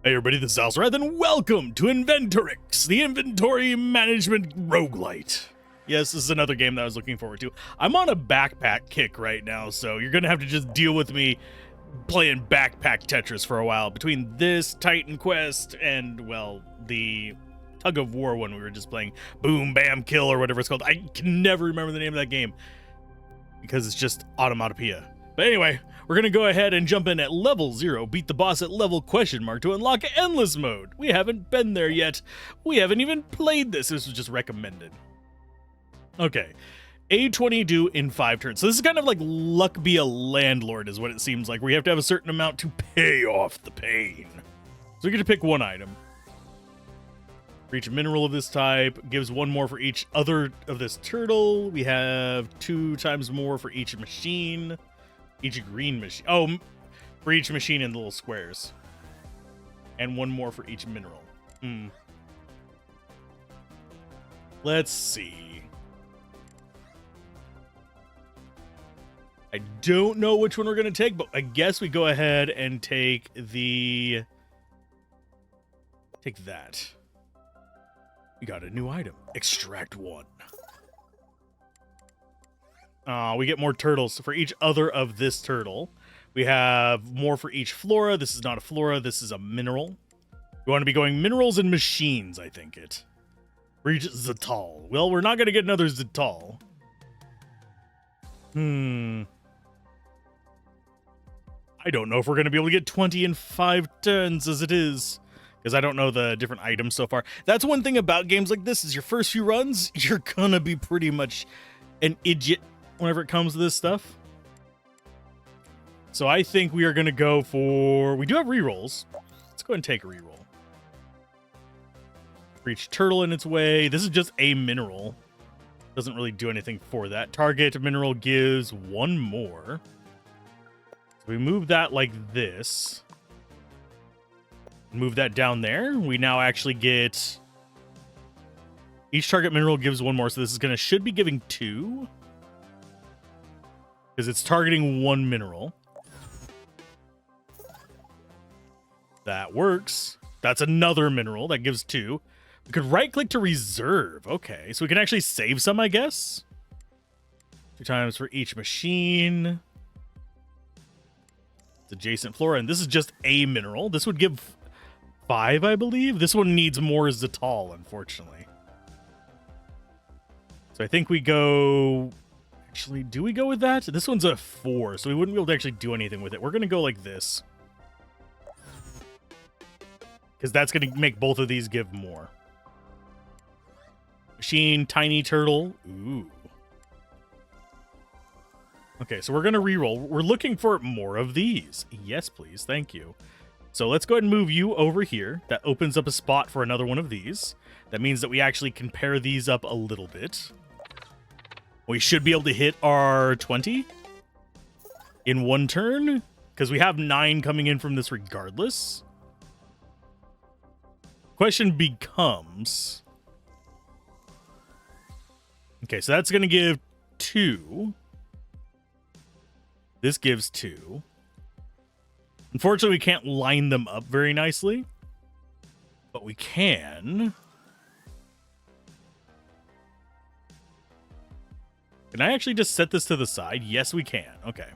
Hey everybody, this is Alzorath, and welcome to Inventorix, the inventory management roguelite. Yes, this is another game that I was looking forward to. I'm on a backpack kick right now, so you're gonna have to just deal with me playing backpack Tetris for a while. Between this, Titan Quest, and, well, the tug of war one we were just playing, Boom Bam Kill or whatever it's called. I can never remember the name of that game because it's just automatopoeia. But anyway, we're going to go ahead and jump in at level 0, beat the boss at level ? To unlock endless mode. We haven't been there yet. We haven't even played this. This was just recommended. Okay. A20 due in 5 turns. So this is kind of like Luck Be a Landlord is what it seems like, where you have to have a certain amount to pay off the pain. So we get to pick one item. For each mineral of this type, gives 1 more for each other of this turtle. We have 2 times more for each machine. Each green machine. Oh, for each machine in the little squares. And 1 more for each mineral. Let's see. I don't know which one we're going to take, but I guess we go ahead and take the... Take that. We got a new item. Extract 1. We get more turtles for each other of this turtle. We have more for each flora. This is not a flora. This is a mineral. We want to be going minerals and machines, I think it. Reach Zetal. Well, we're not going to get another Zetal. I don't know if we're going to be able to get 20 in 5 turns as it is, because I don't know the different items so far. That's one thing about games like this, is your first few runs, you're going to be pretty much an idiot whenever it comes to this stuff. So I think we are going to go for... We do have rerolls. Let's go ahead and take a reroll. For each turtle in its way. This is just a mineral. Doesn't really do anything for that. Target mineral gives 1 more. So we move that like this. Move that down there. We now actually get... Each target mineral gives 1 more. So this is going to... Should be giving 2. Because it's targeting 1 mineral. That works. That's another mineral. That gives 2. We could right-click to reserve. Okay, so we can actually save some, I guess. 2 times for each machine. It's adjacent flora, and this is just a mineral. This would give 5, I believe. This one needs more Zetal, unfortunately. So I think we go... Actually, do we go with that? This one's a 4, so we wouldn't be able to actually do anything with it. We're going to go like this. Because that's going to make both of these give more. Machine, tiny turtle. Ooh. Okay, so we're going to reroll. We're looking for more of these. Yes, please. Thank you. So let's go ahead and move you over here. That opens up a spot for another one of these. That means that we actually can pair these up a little bit. We should be able to hit our 20 in 1 turn, because we have 9 coming in from this regardless. Question becomes... Okay, so that's going to give 2. This gives 2. Unfortunately, we can't line them up very nicely, but we can... Can I actually just set this to the side? Yes, we can. Okay.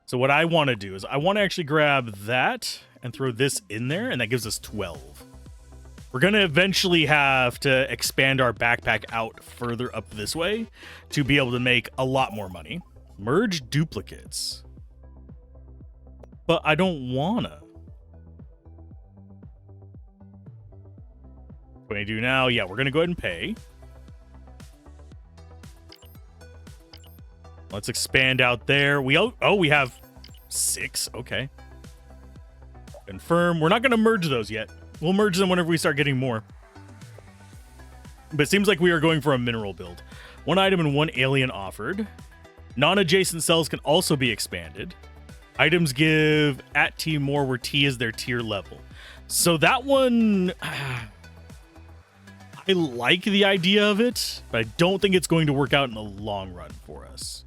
So what I want to do is I want to actually grab that and throw this in there, and that gives us 12. We're going to eventually have to expand our backpack out further up this way to be able to make a lot more money. Merge duplicates. But I don't want to. What do I do now? Yeah, we're going to go ahead and pay. Let's expand out there. We have 6. Okay. Confirm. We're not going to merge those yet. We'll merge them whenever we start getting more. But it seems like we are going for a mineral build. 1 item and 1 alien offered. Non-adjacent cells can also be expanded. Items give at T more where T is their tier level. So that one... I like the idea of it, but I don't think it's going to work out in the long run for us.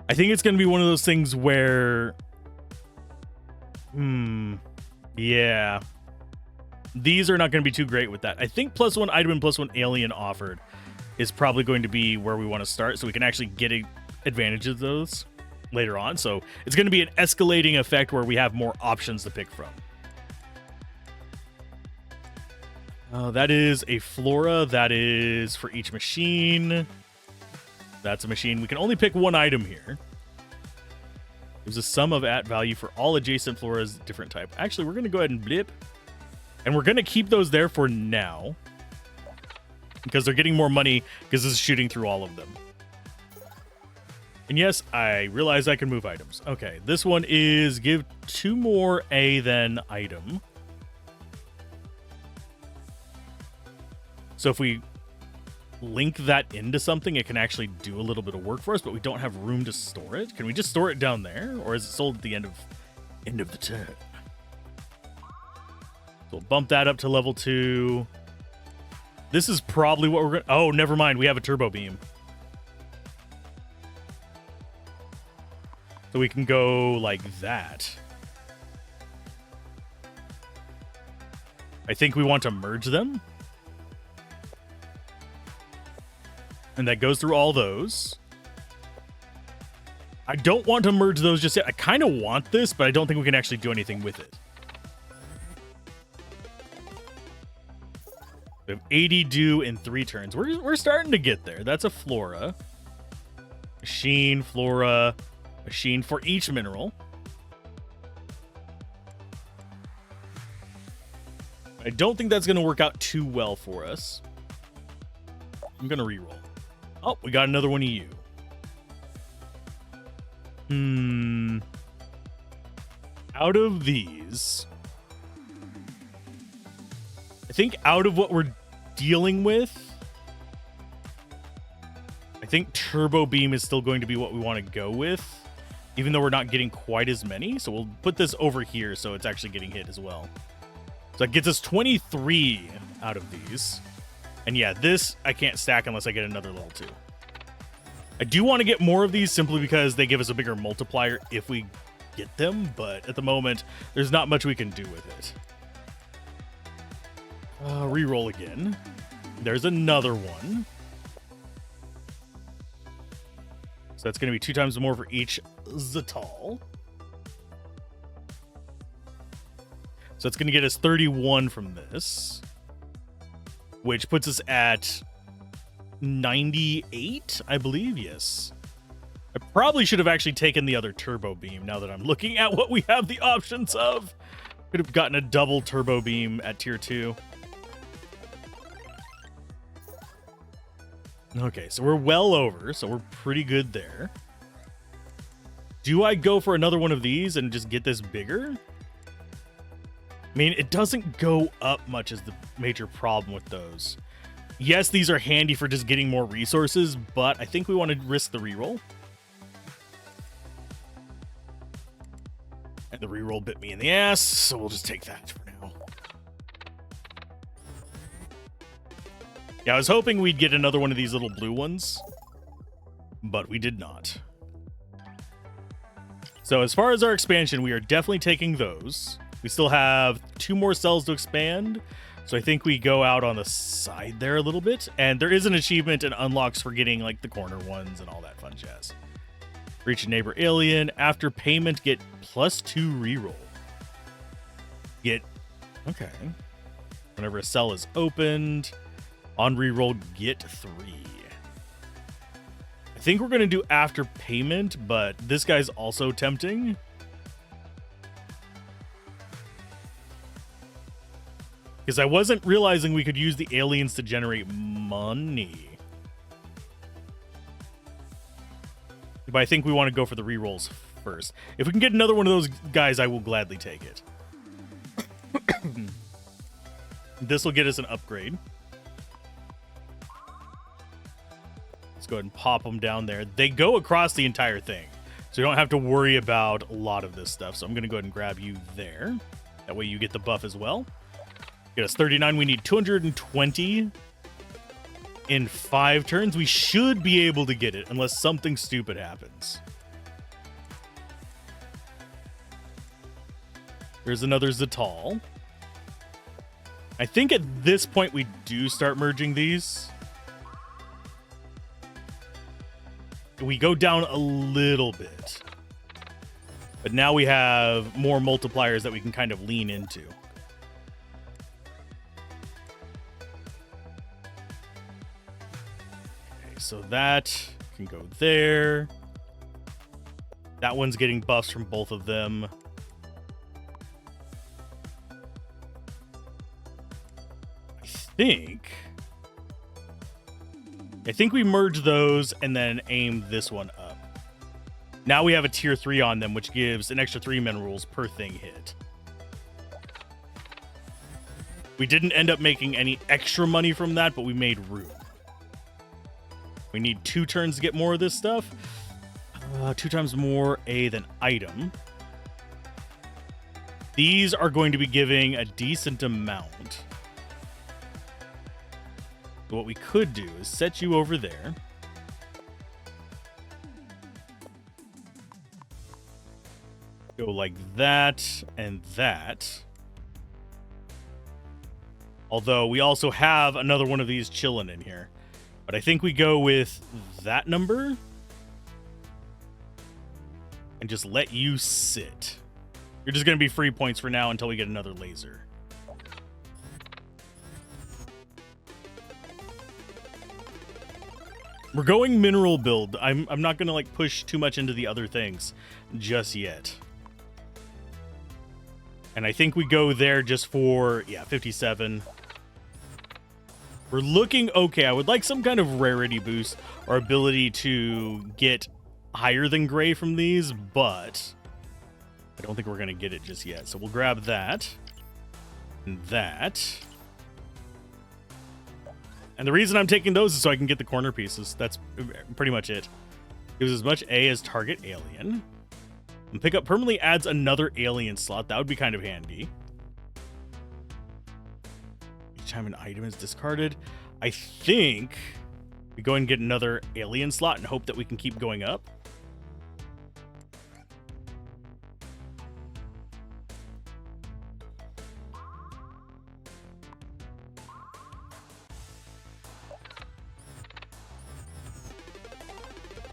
I think it's going to be one of those things where Yeah. These are not going to be too great with that. I think +1 item and +1 alien offered is probably going to be where we want to start, so we can actually get advantage of those later on. So it's going to be an escalating effect where we have more options to pick from. That is a flora. That is for each machine. That's a machine. We can only pick one item here. There's a sum of at value for all adjacent floras, different type. Actually, we're going to go ahead and blip. And we're going to keep those there for now, because they're getting more money because this is shooting through all of them. And yes, I realize I can move items. Okay, this one is give 2 more A than item. So if we link that into something, it can actually do a little bit of work for us, but we don't have room to store it. Can we just store it down there, or is it sold at the end of the turn? So we'll bump that up to level 2. This is probably what we're going to... Oh, never mind. We have a turbo beam. So we can go like that. I think we want to merge them. And that goes through all those. I don't want to merge those just yet. I kind of want this, but I don't think we can actually do anything with it. We have 80 due in 3 turns. We're starting to get there. That's a flora. Machine, flora, machine for each mineral. I don't think that's going to work out too well for us. I'm going to reroll. Oh, we got another one of you. Out of these, I think out of what we're dealing with, I think turbo beam is still going to be what we want to go with, even though we're not getting quite as many. So we'll put this over here so it's actually getting hit as well. So that gets us 23 out of these. And yeah, this I can't stack unless I get another level 2. I do want to get more of these simply because they give us a bigger multiplier if we get them, but at the moment, there's not much we can do with it. Reroll again. There's another one. So that's going to be 2 times more for each Zatal. So it's going to get us 31 from this, which puts us at 98, I believe. Yes. I probably should have actually taken the other turbo beam now that I'm looking at what we have the options of. Could have gotten a double turbo beam at tier 2. Okay, so we're well over, so we're pretty good there. Do I go for another one of these and just get this bigger? I mean, it doesn't go up much is the major problem with those. Yes, these are handy for just getting more resources, but I think we want to risk the reroll. And the reroll bit me in the ass, so we'll just take that for now. Yeah, I was hoping we'd get another one of these little blue ones, but we did not. So as far as our expansion, we are definitely taking those. We still have 2 more cells to expand, so I think we go out on the side there a little bit. And there is an achievement and unlocks for getting like the corner ones and all that fun jazz. Reach a neighbor alien. After payment, get +2 reroll. Okay. Whenever a cell is opened, on reroll, get 3. I think we're going to do after payment, but this guy's also tempting. Because I wasn't realizing we could use the aliens to generate money. But I think we want to go for the rerolls first. If we can get another one of those guys, I will gladly take it. This will get us an upgrade. Let's go ahead and pop them down there. They go across the entire thing, so you don't have to worry about a lot of this stuff. So I'm going to go ahead and grab you there. That way you get the buff as well. Get us 39. We need 220 in 5 turns. We should be able to get it unless something stupid happens. There's another Zatal. I think at this point we do start merging these. We go down a little bit. But now we have more multipliers that we can kind of lean into. Okay, so that can go there. That one's getting buffs from both of them. I think we merge those and then aim this one up. Now we have a tier 3 on them, which gives an extra 3 minerals per thing hit. We didn't end up making any extra money from that, but we made room. We need 2 turns to get more of this stuff. 2 times more A than item. These are going to be giving a decent amount. So what we could do is set you over there. Go like that and that. Although we also have another one of these chilling in here. But I think we go with that number. And just let you sit. You're just going to be free points for now until we get another laser. We're going mineral build. I'm not going to like push too much into the other things just yet. And I think we go there just for, 57. We're looking okay. I would like some kind of rarity boost or ability to get higher than gray from these, but I don't think we're going to get it just yet. So we'll grab that and that. And the reason I'm taking those is so I can get the corner pieces. That's pretty much it. Gives as much A as target alien. And pick up permanently adds another alien slot. That would be kind of handy. Each time an item is discarded, I think we go and get another alien slot and hope that we can keep going up.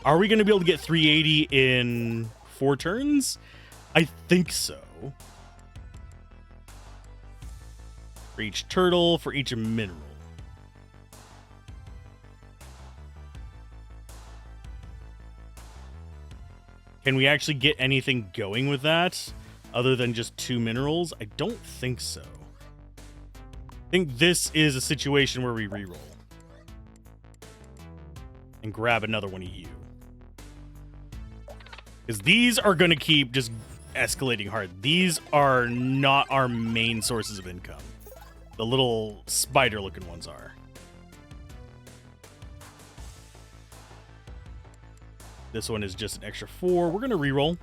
Are we going to be able to get 380 in 4 turns? I think so. For each turtle, for each mineral. Can we actually get anything going with that other than just 2 minerals? I don't think so. I think this is a situation where we reroll and grab another one of you. Because these are going to keep just escalating hard. These are not our main sources of income. The little spider-looking ones are. This one is just an extra 4. We're going to reroll.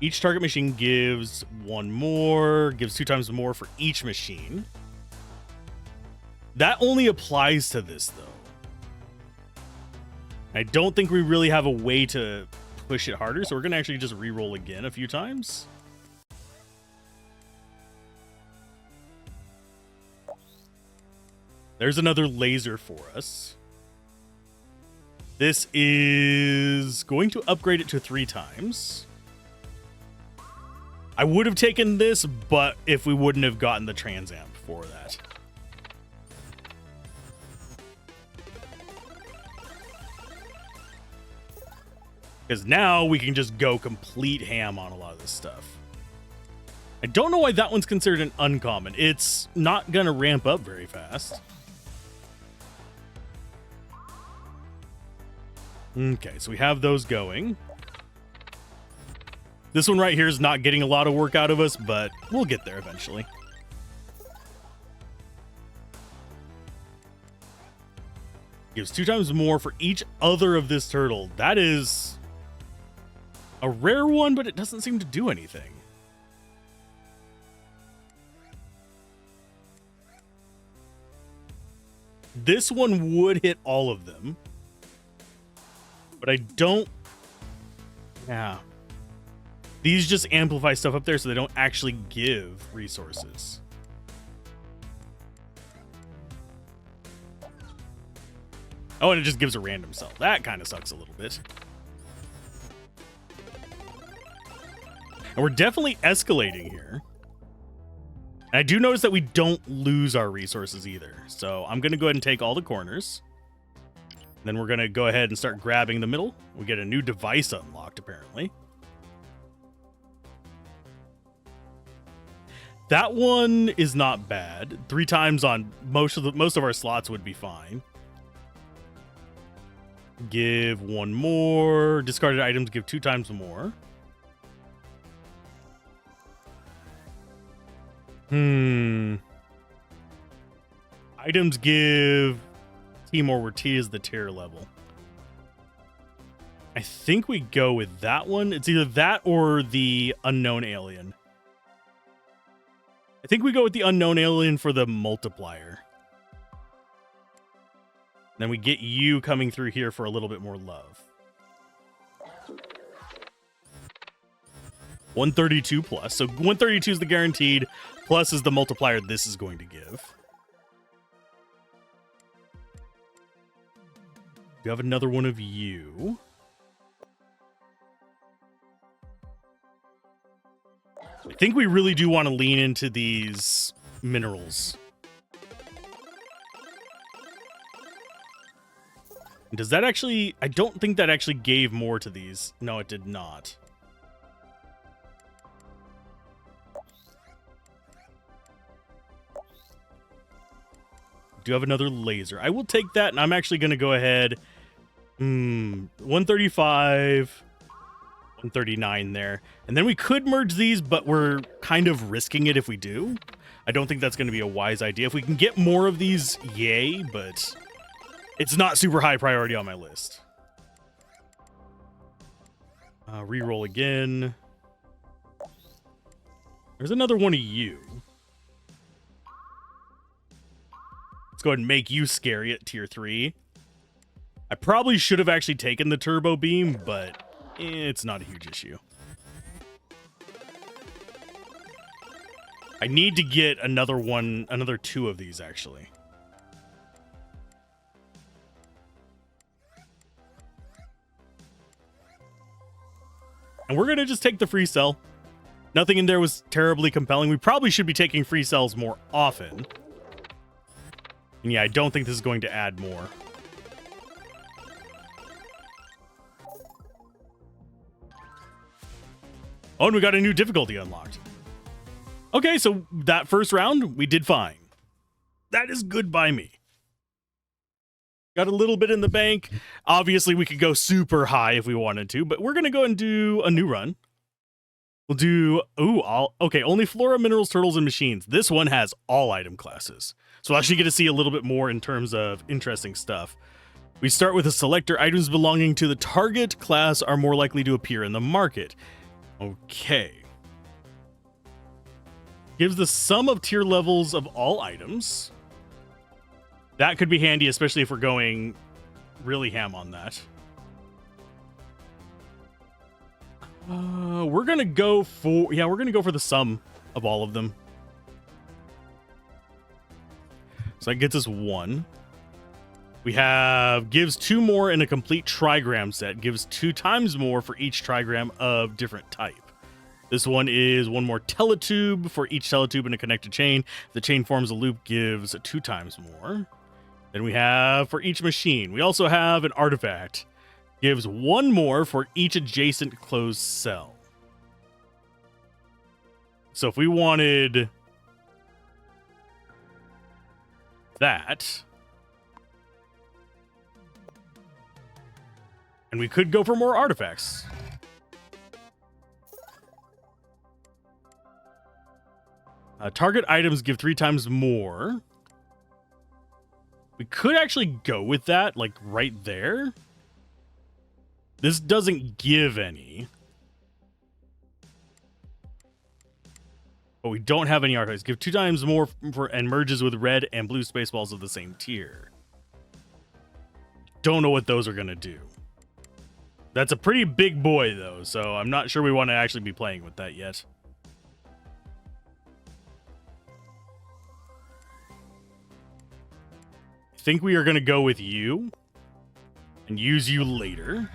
Each target machine gives 1 more. Gives 2 times more for each machine. That only applies to this, though. I don't think we really have a way to push it harder, so we're going to actually just re-roll again a few times. There's another laser for us. This is going to upgrade it to 3 times. I would have taken this, but if we wouldn't have gotten the trans amp for that. Because now we can just go complete ham on a lot of this stuff. I don't know why that one's considered an uncommon. It's not going to ramp up very fast. Okay, so we have those going. This one right here is not getting a lot of work out of us, but we'll get there eventually. Gives 2 times more for each other of this turtle. That is a rare one, but it doesn't seem to do anything. This one would hit all of them. But I don't... Yeah. These just amplify stuff up there so they don't actually give resources. Oh, and it just gives a random cell. That kind of sucks a little bit. And we're definitely escalating here. And I do notice that we don't lose our resources either. So I'm going to go ahead and take all the corners. Then we're going to go ahead and start grabbing the middle. We get a new device unlocked, apparently. That one is not bad. 3 times on most of our slots would be fine. Give 1 more. Discarded items give 2 times more. Items give T more where T is the tier level. I think we go with that one. It's either that or the unknown alien. I think we go with the unknown alien for the multiplier. Then we get you coming through here for a little bit more love. 132 plus. So 132 is the guaranteed. Plus is the multiplier this is going to give. We have another one of you. I think we really do want to lean into these minerals. Does that actually... I don't think that actually gave more to these. No, it did not. Do have another laser. I will take that, and I'm actually going to go ahead. 135... 139 there. And then we could merge these, but we're kind of risking it if we do. I don't think that's going to be a wise idea. If we can get more of these, yay, but it's not super high priority on my list. Reroll again. There's another one of you. Let's go ahead and make you scary at tier 3. I probably should have actually taken the turbo beam, but it's not a huge issue. I need to get another 2 of these, actually. And we're going to just take the free cell. Nothing in there was terribly compelling. We probably should be taking free cells more often. And yeah, I don't think this is going to add more. Oh, and we got a new difficulty unlocked. Okay, so that first round, we did fine. That is good by me. Got a little bit in the bank. Obviously, we could go super high if we wanted to, but we're going to go and do a new run. We'll do... okay, only flora, minerals, turtles, and machines. This one has all item classes. So we'll actually get to see a little bit more in terms of interesting stuff. We start with a selector. Items belonging to the target class are more likely to appear in the market. Okay. Gives the sum of tier levels of all items. That could be handy, especially if we're going really ham on that. We're gonna go for the sum of all of them. So that gets us 1. We have gives 2 more in a complete trigram set. Gives 2 times more for each trigram of different type. This one is 1 more teletube for each teletube in a connected chain. If the chain forms a loop, gives 2 times more. Then we have for each machine. We also have an artifact. Gives 1 more for each adjacent closed cell. So if we wanted that... And we could go for more artifacts. Target items give 3 times more. We could actually go with that, like right there. This doesn't give any. But we don't have any artifacts. Give 2 times more and merges with red and blue spaceballs of the same tier. Don't know what those are going to do. That's a pretty big boy, though, so I'm not sure we want to actually be playing with that yet. I think we are going to go with you and use you later.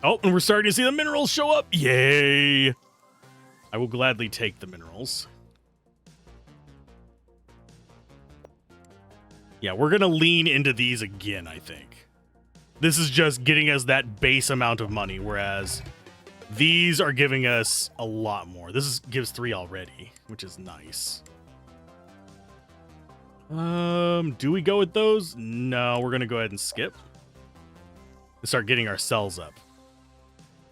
Oh, and we're starting to see the minerals show up. Yay! I will gladly take the minerals. Yeah, we're going to lean into these again, I think. This is just getting us that base amount of money, whereas these are giving us a lot more. Gives 3 already, which is nice. Do we go with those? No, we're going to go ahead and skip. And start getting our cells up.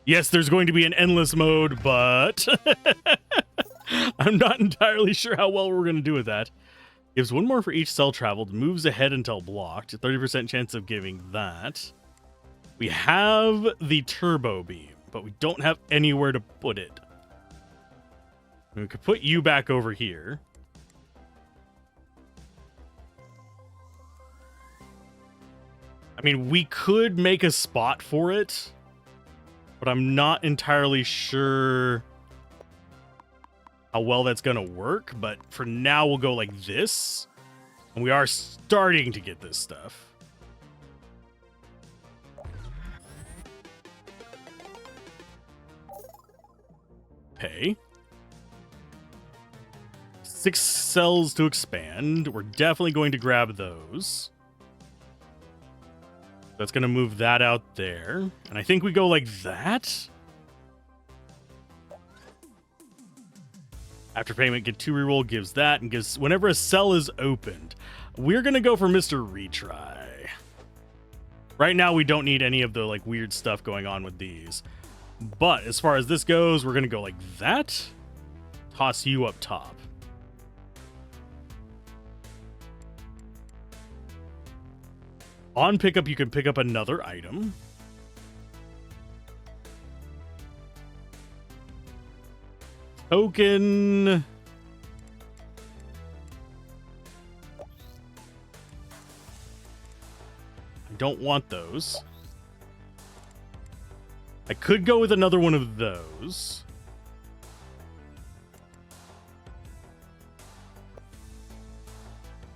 Yes, there's going to be an endless mode, but I'm not entirely sure how well we're going to do with that. Gives 1 more for each cell traveled, moves ahead until blocked. A 30% chance of giving that. We have the turbo beam, but we don't have anywhere to put it. We could put you back over here. I mean, we could make a spot for it, but I'm not entirely sure how well that's going to work. But for now, we'll go like this. And we are starting to get this stuff. Okay. 6 cells to expand. We're definitely going to grab those. That's going to move that out there. And I think we go like that. After payment, get 2 reroll, gives that, and gives whenever a cell is opened. We're going to go for Mr. Retry. Right now, we don't need any of the like weird stuff going on with these. But as far as this goes, we're going to go like that. Toss you up top. On pickup, you can pick up another item. Token. I don't want those. I could go with another one of those.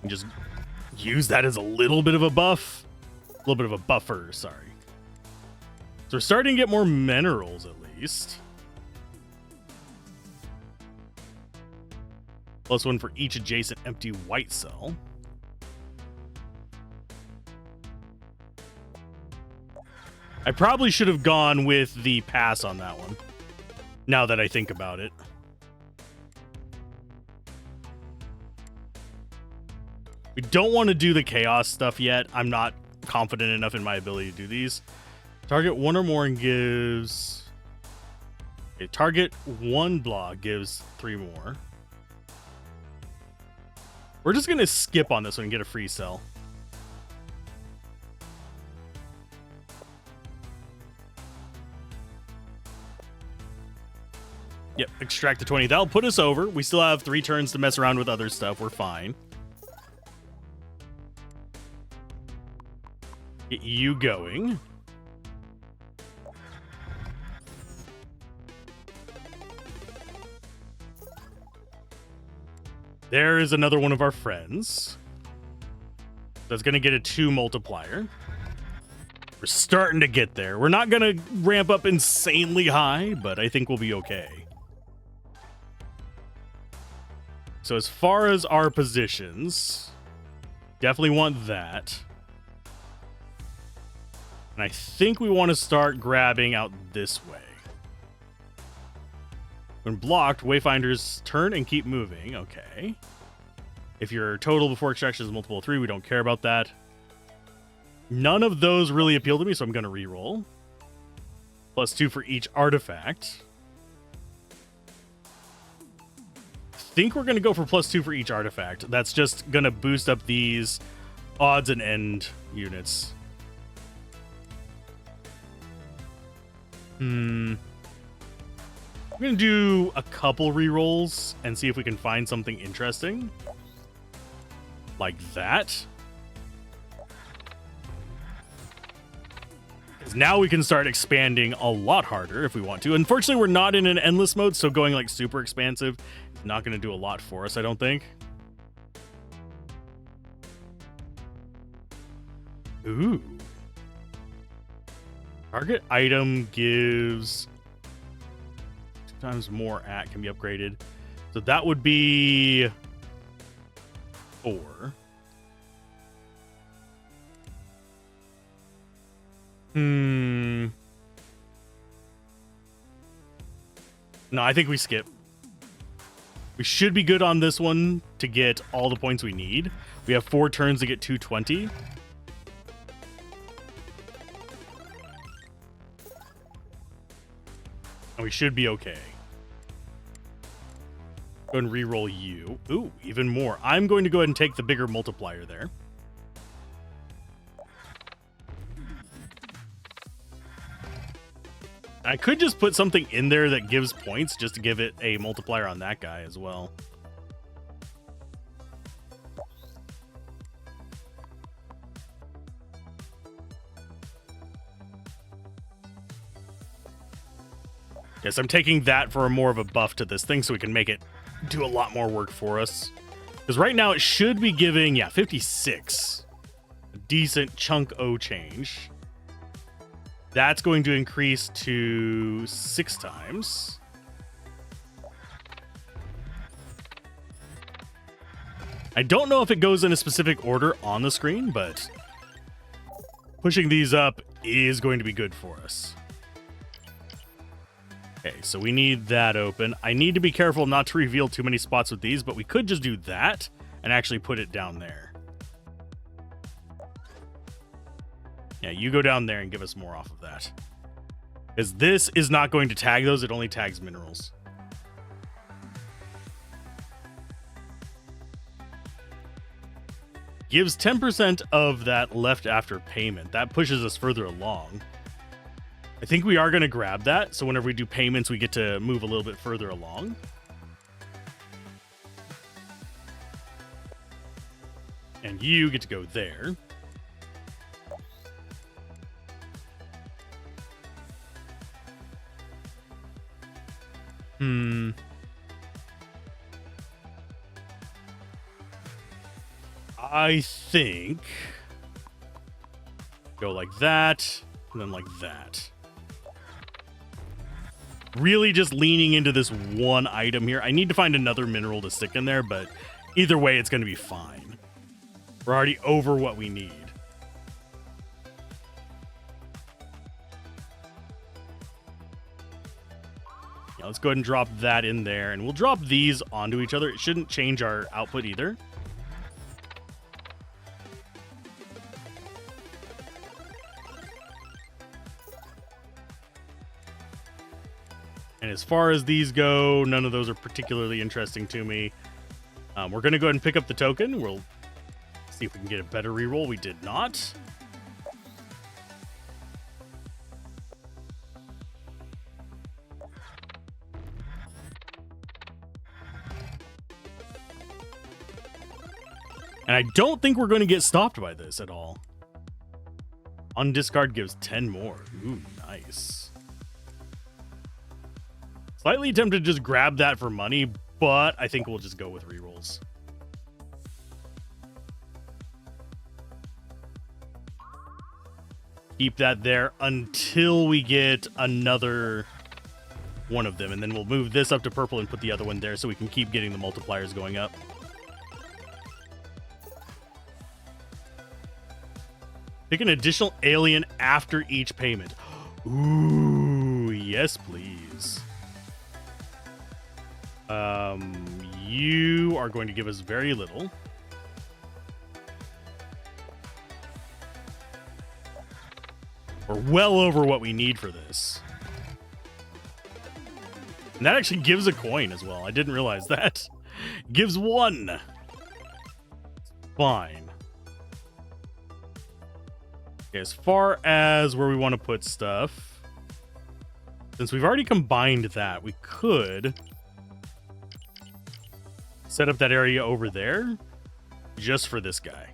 And just use that as a little bit of a buff. A little bit of a buffer, sorry. So we're starting to get more minerals, at least. +1 for each adjacent empty white cell. I probably should have gone with the pass on that one, now that I think about it. We don't want to do the chaos stuff yet. I'm not confident enough in my ability to do these. Target 1 or more and gives... Okay, target 1 block gives 3 more. We're just going to skip on this one and get a free cell. Yep, extract the 20. That'll put us over. We still have 3 turns to mess around with other stuff. We're fine. Get you going. There is another one of our friends. That's going to get a 2 multiplier. We're starting to get there. We're not going to ramp up insanely high, but I think we'll be okay. So as far as our positions, definitely want that. And I think we want to start grabbing out this way. When blocked, wayfinders turn and keep moving. Okay. If your total before extraction is multiple of 3, we don't care about that. None of those really appeal to me, so I'm going to reroll. +2 for each artifact. I think we're going to go for +2 for each artifact. That's just going to boost up these odds and end units. I'm going to do a couple rerolls and see if we can find something interesting. Like that. Now we can start expanding a lot harder if we want to. Unfortunately, we're not in an endless mode, so going like super expansive is not going to do a lot for us, I don't think. Ooh. Target item gives 2 times more at can be upgraded. So that would be 4. No, I think we skip. We should be good on this one to get all the points we need. We have 4 turns to get 220. And we should be okay. Go ahead and re-roll you. Ooh, even more. I'm going to go ahead and take the bigger multiplier there. I could just put something in there that gives points just to give it a multiplier on that guy as well. Yes, I'm taking that for more of a buff to this thing so we can make it do a lot more work for us. Because right now it should be giving, 56. A decent chunk O change. That's going to increase to 6 times. I don't know if it goes in a specific order on the screen, but pushing these up is going to be good for us. Okay, so we need that open. I need to be careful not to reveal too many spots with these, but we could just do that and actually put it down there. Yeah, you go down there and give us more off of that. Because this is not going to tag those, it only tags minerals. Gives 10% of that left after payment. That pushes us further along. I think we are going to grab that, so whenever we do payments, we get to move a little bit further along. And you get to go there. I think go like that, and then like that. Really just leaning into this one item here. I need to find another mineral to stick in there, but either way, it's going to be fine. We're already over what we need. Yeah, let's go ahead and drop that in there, and we'll drop these onto each other. It shouldn't change our output either. And as far as these go, none of those are particularly interesting to me. We're going to go ahead and pick up the token. We'll see if we can get a better reroll. We did not. And I don't think we're going to get stopped by this at all. On discard gives 10 more. Ooh, nice. Slightly tempted to just grab that for money, but I think we'll just go with rerolls. Keep that there until we get another one of them, and then we'll move this up to purple and put the other one there so we can keep getting the multipliers going up. Pick an additional alien after each payment. Ooh, yes, please. You are going to give us very little. We're well over what we need for this. And that actually gives a coin as well. I didn't realize that. Gives 1. Fine. Okay, as far as where we want to put stuff, since we've already combined that, we could set up that area over there just for this guy.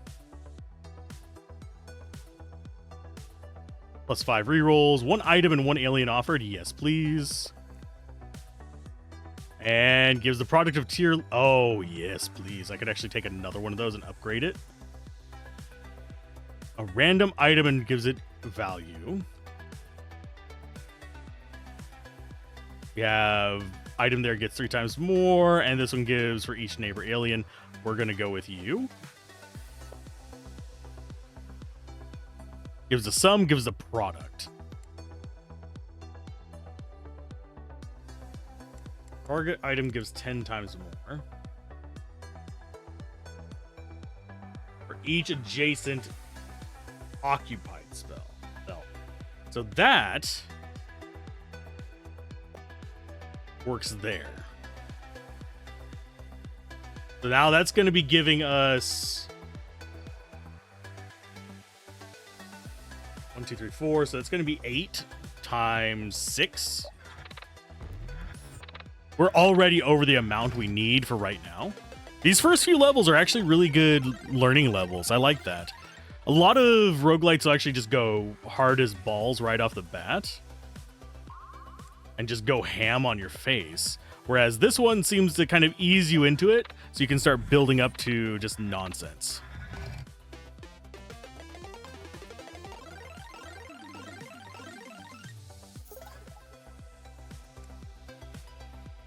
+5 rerolls. 1 item and 1 alien offered. Yes, please. And gives the product of tier... Oh, yes, please. I could actually take another one of those and upgrade it. A random item and gives it value. We have item there gets 3 times more, and this one gives for each neighbor alien. We're going to go with you. Gives a sum, gives a product. Target item gives 10 times more. For each adjacent occupied spell. So that works there. So now that's going to be giving us 1, 2, 3, 4. So it's going to be 8 times 6. We're already over the amount we need for right now. These first few levels are actually really good learning levels. I like that. A lot of roguelites will actually just go hard as balls right off the bat and just go ham on your face. Whereas this one seems to kind of ease you into it so you can start building up to just nonsense.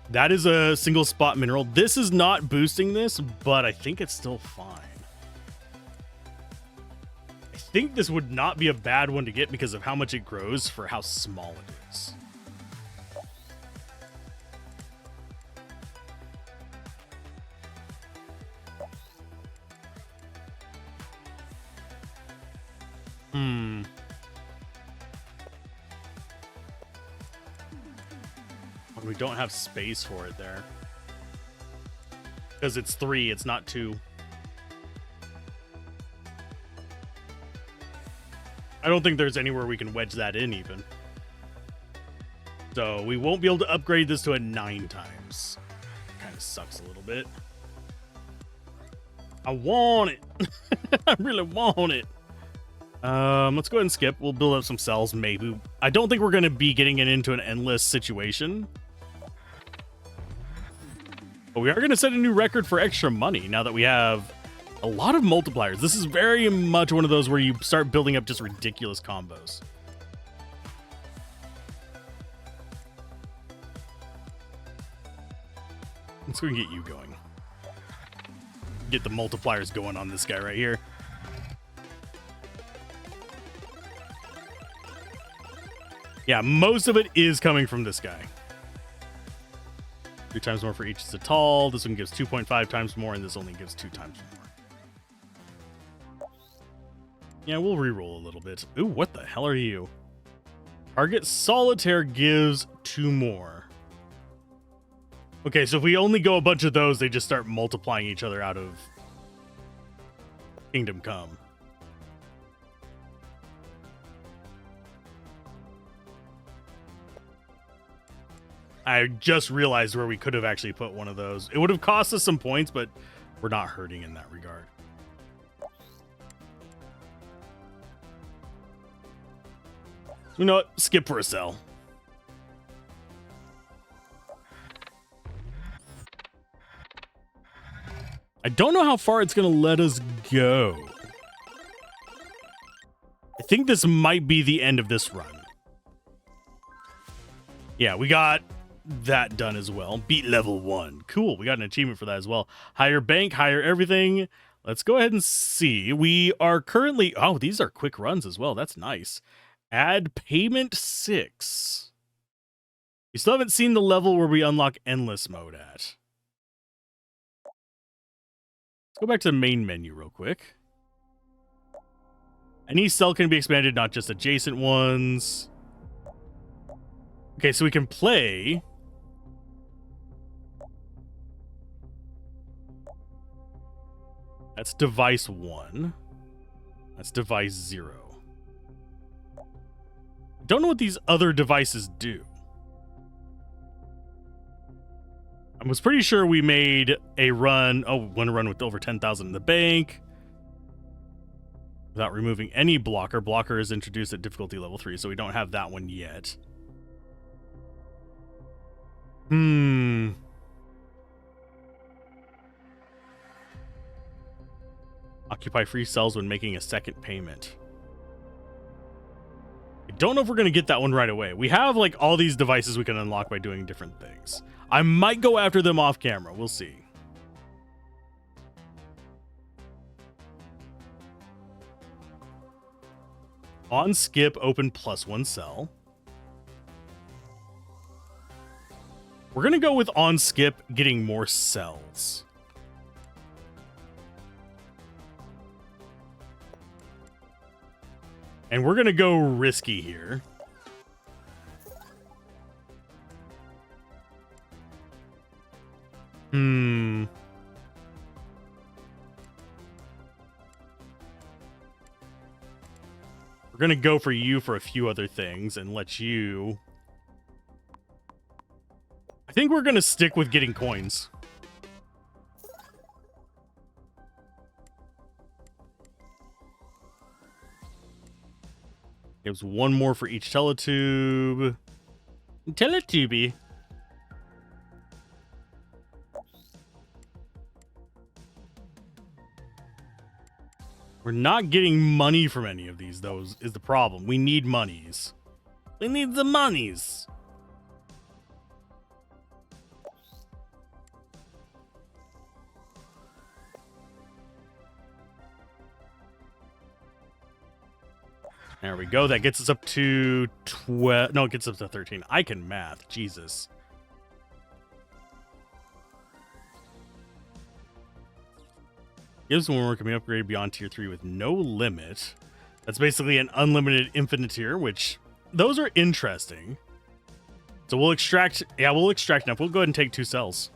That is a single spot mineral. This is not boosting this, but I think it's still fine. I think this would not be a bad one to get because of how much it grows for how small it is. We don't have space for it there. Because it's 3, it's not 2. I don't think there's anywhere we can wedge that in even. So we won't be able to upgrade this to a 9 times. Kind of sucks a little bit. I want it. I really want it. Let's go ahead and skip. We'll build up some cells, maybe. I don't think we're going to be getting it into an endless situation. But we are going to set a new record for extra money now that we have a lot of multipliers. This is very much one of those where you start building up just ridiculous combos. Let's go and get you going. Get the multipliers going on this guy right here. Yeah, most of it is coming from this guy. 3 times more for each is a tall. This one gives 2.5 times more, and this only gives 2 times more. Yeah, we'll reroll a little bit. Ooh, what the hell are you? Target solitaire gives 2 more. Okay, so if we only go a bunch of those, they just start multiplying each other out of Kingdom Come. I just realized where we could have actually put one of those. It would have cost us some points, but we're not hurting in that regard. You know what? Skip for a cell. I don't know how far it's going to let us go. I think this might be the end of this run. Yeah, we got that done as well. Beat level 1. Cool. We got an achievement for that as well. Higher bank, higher everything. Let's go ahead and see. We are currently... Oh, these are quick runs as well. That's nice. Add payment 6. You still haven't seen the level where we unlock endless mode at. Let's go back to the main menu real quick. Any cell can be expanded, not just adjacent ones. Okay, so we can play... That's device 1. That's device 0. Don't know what these other devices do. I was pretty sure we made a run. Oh, one run with over 10,000 in the bank. without removing any blocker. Blocker is introduced at difficulty level 3, so we don't have that one yet. Occupy free cells when making a second payment. I don't know if we're going to get that one right away. We have like all these devices we can unlock by doing different things. I might go after them off camera. We'll see. On skip, open +1 cell. We're going to go with on skip, getting more cells. And we're going to go risky here. We're going to go for you for a few other things and let you... I think we're going to stick with getting coins. Gives one more for each teletube. Teletubby. We're not getting money from any of these, though, is the problem. We need monies. We need the monies. There we go. That gets us up to 12. No, it gets us to 13. I can math. Jesus. Gives one more can be upgraded beyond tier 3 with no limit. That's basically an unlimited infinite tier, which those are interesting. So we'll extract. Yeah, we'll extract enough. We'll go ahead and take 2 cells.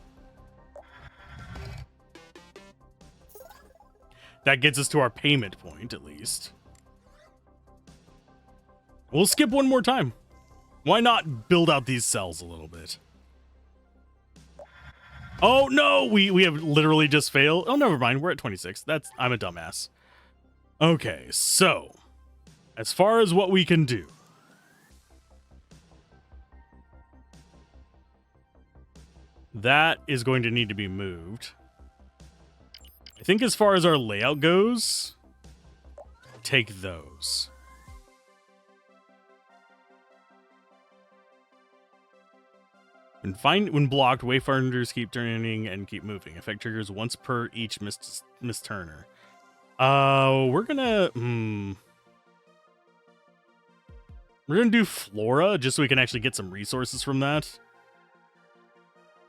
That gets us to our payment point, at least. We'll skip one more time. Why not build out these cells a little bit? Oh, no! We have literally just failed. Oh, never mind. We're at 26. I'm a dumbass. Okay, so... as far as what we can do... that is going to need to be moved. I think as far as our layout goes... take those. When blocked, wayfinders keep turning and keep moving. Effect triggers once per each misturner. We're gonna do Flora just so we can actually get some resources from that.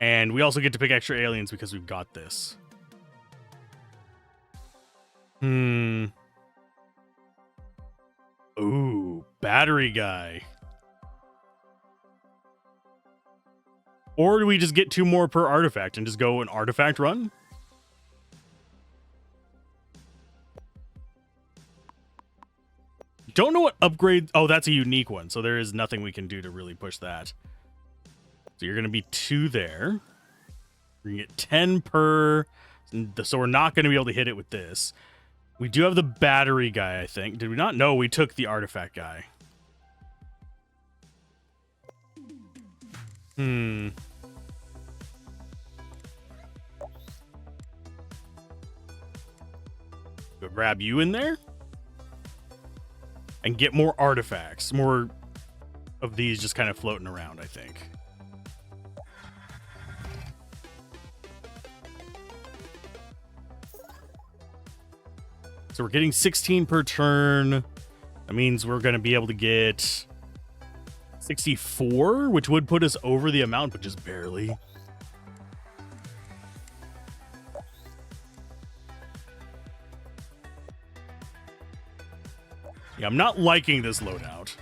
And we also get to pick extra aliens because we've got this. Ooh, battery guy. Or do we just get 2 more per artifact and just go an artifact run? Don't know what upgrade... oh, that's a unique one, so there is nothing we can do to really push that. So you're going to be 2 there. We're going to get 10 per... so we're not going to be able to hit it with this. We do have the battery guy, I think. Did we not? No, we took the artifact guy. Go grab you in there and get more artifacts, more of these just kind of floating around, I think. So we're getting 16 per turn. That means we're going to be able to get 64, which would put us over the amount, but just barely. Yeah, I'm not liking this loadout.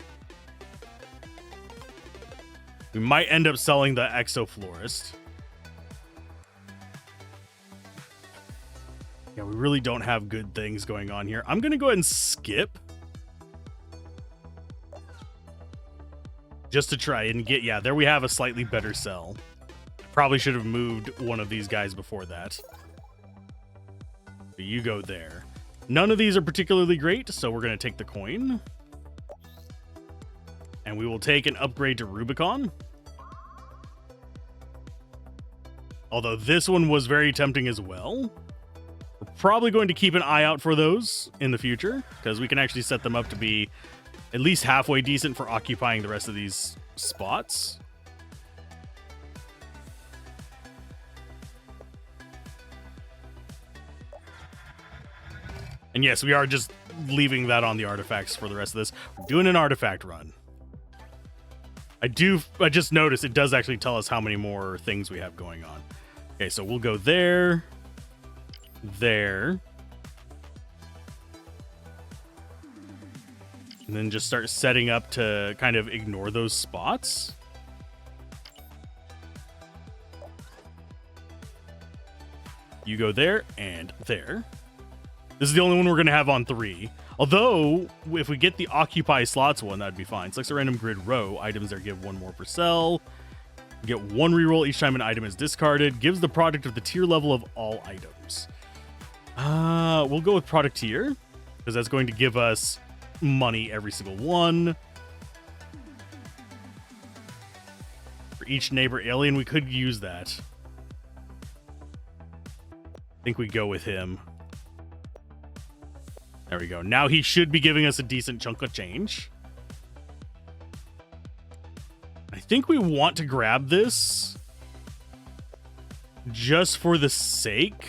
We might end up selling the Exoflorist. Yeah, we really don't have good things going on here. I'm going to go ahead and skip. Just to try and get... yeah, there we have a slightly better sell. Probably should have moved one of these guys before that. So you go there. None of these are particularly great, so we're going to take the coin. And we will take an upgrade to Rubicon. Although this one was very tempting as well. We're probably going to keep an eye out for those in the future, because we can actually set them up to be at least halfway decent for occupying the rest of these spots. And yes, we are just leaving that on the artifacts for the rest of this. We're doing an artifact run. I just noticed it does actually tell us how many more things we have going on. Okay, so we'll go there. There. And then just start setting up to kind of ignore those spots. You go there and there. This is the only one we're going to have on 3. Although, if we get the occupy slots one, that'd be fine. Select a random grid row. Items there give 1 more per cell. Get 1 reroll each time an item is discarded. Gives the product of the tier level of all items. We'll go with product tier, because that's going to give us money every single one. For each neighbor alien, we could use that. I think we go with him. There we go. Now he should be giving us a decent chunk of change. I think we want to grab this just for the sake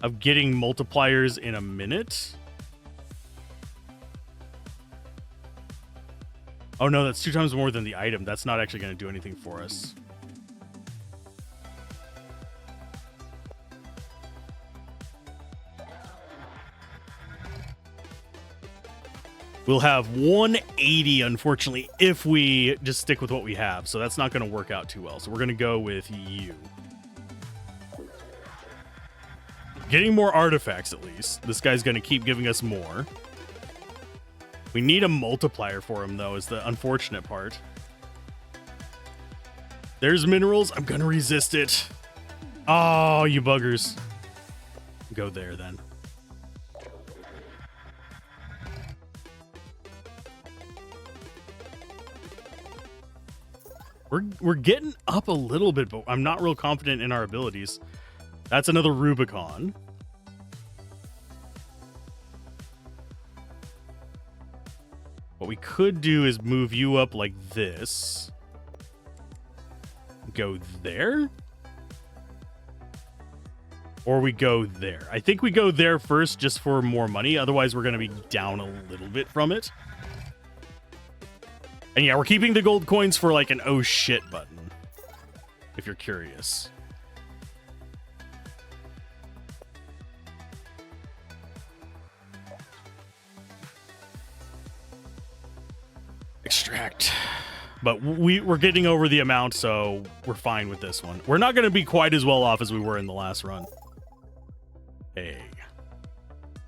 of getting multipliers in a minute. Oh no, that's 2 times more than the item. That's not actually going to do anything for us. We'll have 180, unfortunately, if we just stick with what we have. So that's not going to work out too well. So we're going to go with you. Getting more artifacts, at least. This guy's going to keep giving us more. We need a multiplier for him, though, is the unfortunate part. There's minerals. I'm going to resist it. Oh, you buggers. Go there, then. We're getting up a little bit, but I'm not real confident in our abilities. That's another Rubicon. What we could do is move you up like this. Go there. Or we go there. I think we go there first just for more money. Otherwise, we're going to be down a little bit from it. And yeah, we're keeping the gold coins for like an oh shit button, if you're curious. Extract. But we're getting over the amount, so we're fine with this one. We're not going to be quite as well off as we were in the last run. Hey.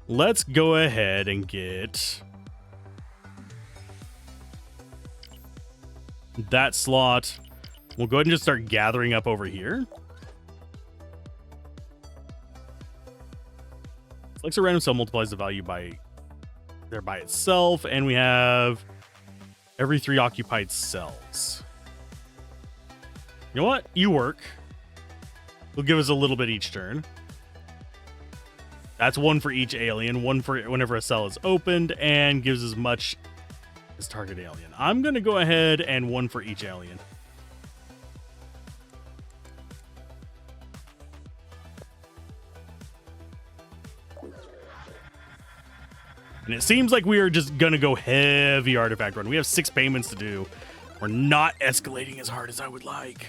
Let's go ahead and get that slot. We'll go ahead and just start gathering up over here. Selects a random cell, multiplies the value by itself, and we have every 3 occupied cells. You know what? You work. It'll give us a little bit each turn. That's 1 for each alien, 1 for whenever a cell is opened, and gives as much as target alien. I'm going to go ahead and 1 for each alien. And it seems like we are just going to go heavy artifact run. We have 6 payments to do. We're not escalating as hard as I would like.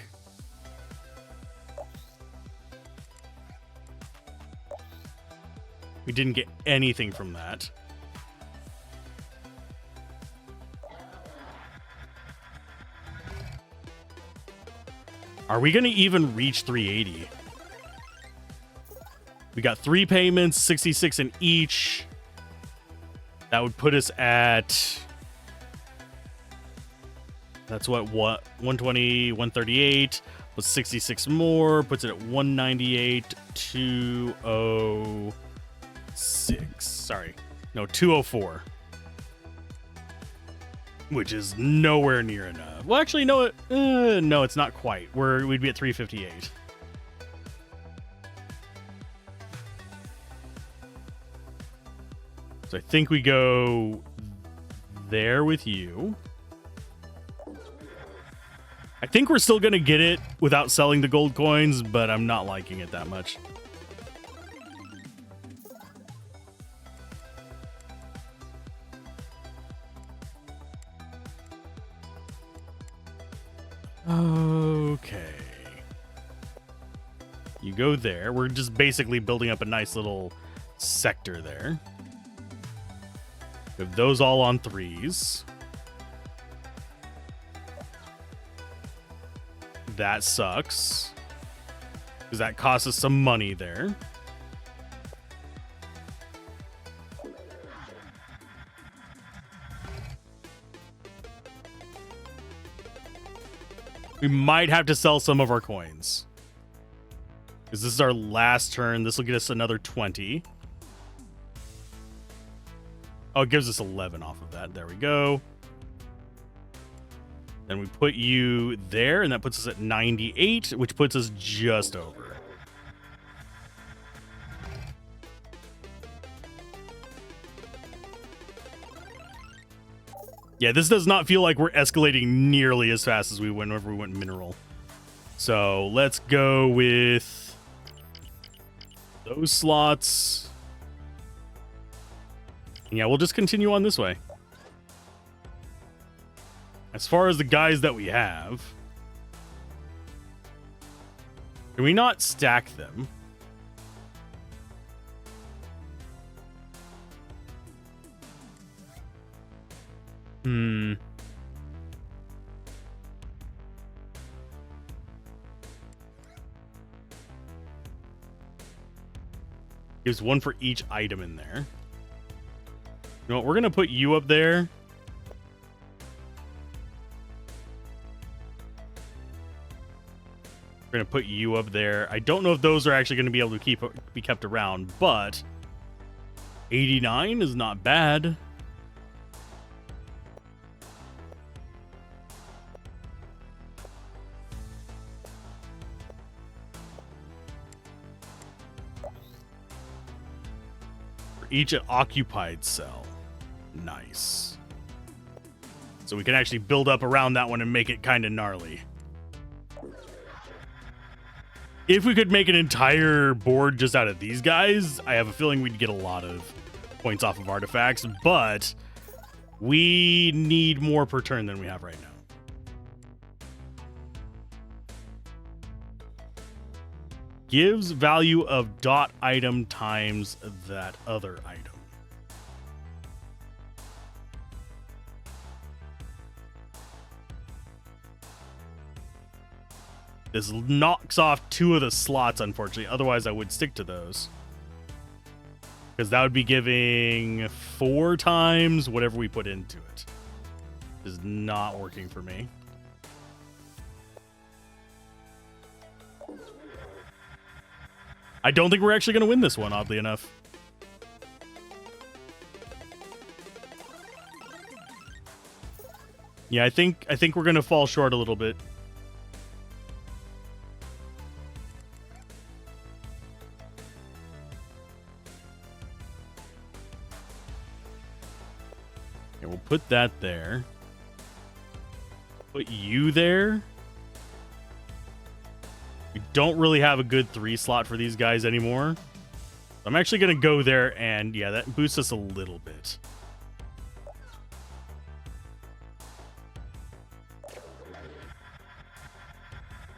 We didn't get anything from that. Are we going to even reach 380? We got 3 payments, 66 in each. That would put us at... That's what 120, 138, with 66 more, puts it at 198, 20, 206. Sorry. No, 204. Which is nowhere near enough. Well, actually, no, no, it's not quite. We'd be at 358. So I think we go there with you. I think we're still going to get it without selling the gold coins, but I'm not liking it that much. Okay. You go there. We're just basically building up a nice little sector there. We have those all on 3s. That sucks. Because that costs us some money there. We might have to sell some of our coins. Because this is our last turn. This will get us another 20. Oh, it gives us 11 off of that. There we go. Then we put you there, and that puts us at 98, which puts us just over. Yeah, this does not feel like we're escalating nearly as fast as we went whenever we went mineral. So let's go with those slots. Yeah, we'll just continue on this way. As far as the guys that we have, can we not stack them? Gives one for each item in there. You know what? We're going to put you up there. We're going to put you up there. I don't know if those are actually going to be able to be kept around, but 89 is not bad. Each occupied cell. Nice. So we can actually build up around that one and make it kind of gnarly. If we could make an entire board just out of these guys, I have a feeling we'd get a lot of points off of artifacts, but we need more per turn than we have right now. Gives value of dot item times that other item. This knocks off 2 of the slots, unfortunately. Otherwise, I would stick to those. Because that would be giving 4 times whatever we put into it. This is not working for me. I don't think we're actually going to win this one, oddly enough. Yeah, I think we're going to fall short a little bit. Okay, we'll put that there. Put you there. We don't really have a good 3 slot for these guys anymore. I'm actually going to go there, and yeah, that boosts us a little bit.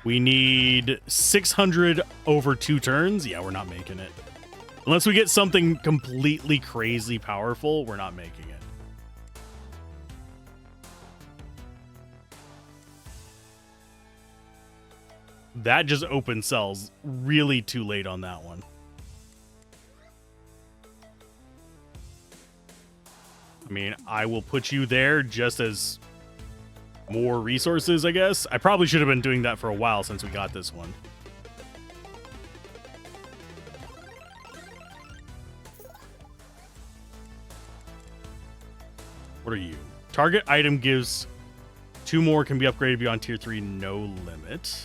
We need 600 over 2 turns. Yeah, we're not making it. Unless we get something completely crazy powerful, we're not making it. That just opened cells really too late on that one. I mean, I will put you there just as more resources, I guess. I probably should have been doing that for a while since we got this one. What are you? Target item gives 2 more, can be upgraded beyond tier 3, no limit.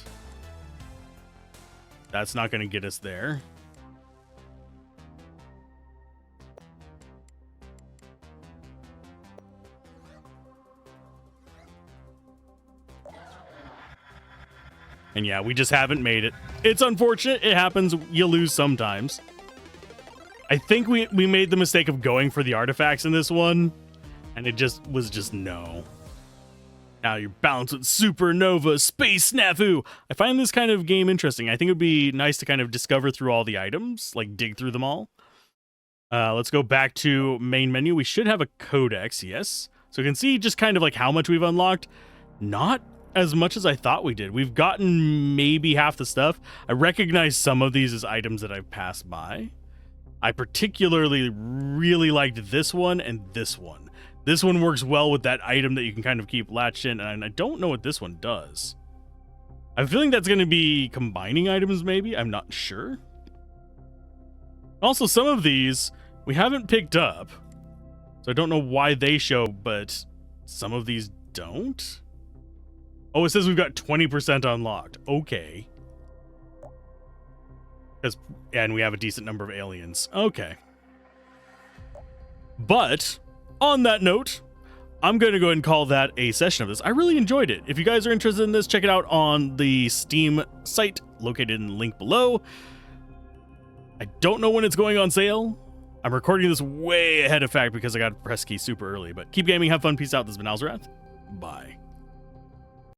That's not going to get us there. And yeah, we just haven't made it. It's unfortunate. It happens. You lose sometimes. I think we made the mistake of going for the artifacts in this one, and it was just no. Now you're balanced with Supernova, Space Snafu. I find this kind of game interesting. I think it would be nice to kind of discover through all the items, like dig through them all. Let's go back to main menu. We should have a codex, yes. So you can see just kind of like how much we've unlocked. Not as much as I thought we did. We've gotten maybe half the stuff. I recognize some of these as items that I've passed by. I particularly really liked this one and this one. This one works well with that item that you can kind of keep latched in, and I don't know what this one does. I'm feeling that's going to be combining items maybe. I'm not sure. Also, some of these we haven't picked up, so I don't know why they show, but some of these don't. Oh, it says we've got 20% unlocked. Okay. And we have a decent number of aliens. Okay. But on that note, I'm going to go ahead and call that a session of this. I really enjoyed it. If you guys are interested in this, check it out on the Steam site located in the link below. I don't know when it's going on sale. I'm recording this way ahead of fact because I got press key super early. But keep gaming, have fun, peace out. This has been Alzorath. Bye.